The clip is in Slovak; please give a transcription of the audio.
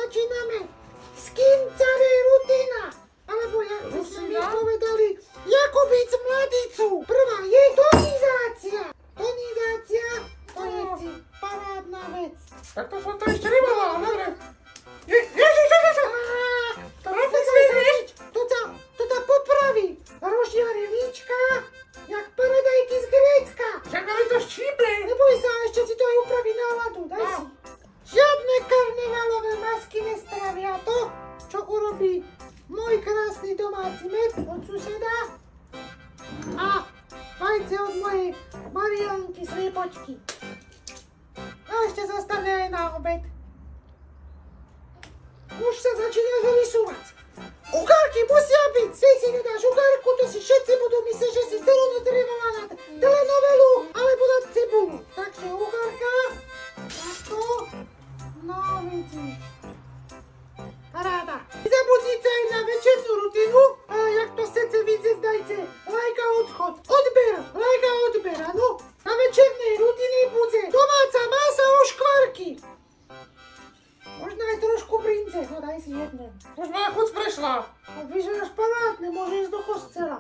začíname. Skincare rutina. Alebo jak by sme mi povedali, Jakubíc mladicu. Prvá je tonizácia. Tonizácia, to je parádna vec. Tak to som to ešte nemala, dobre. To ťa popraví. Rozžiari líčka, jak paradajky z Grécka. Však ale to štípe. Neboj sa, ešte si to aj upraví náladu, daj si. Žiadne karnevalové masky nespravia to, čo urobí môj krásny domáci med od suseda a vajce od mojej Marianky Sliepočky. A ešte zostane aj na obed. Už sa začína vyrysúvať. Ugárky musia byť! Keď si nedáš ugárku, to si všetci budú myslieť, že si celú noc rýmovala na telenovelu alebo na cibulu. Takže ugárka, takto, no vidíš. Paráda. Nezabudnite aj na večernú rutinu, a jak to chcete vidieť, dajte like a odchod. Odber, like a odber, áno. Na večernej rutine bude domáca masa o škvárky. Možno aj trošku brinze, no daj si jednu. Už moja chuť prešla. A vyzeráš parádne, môže ísť do kostela.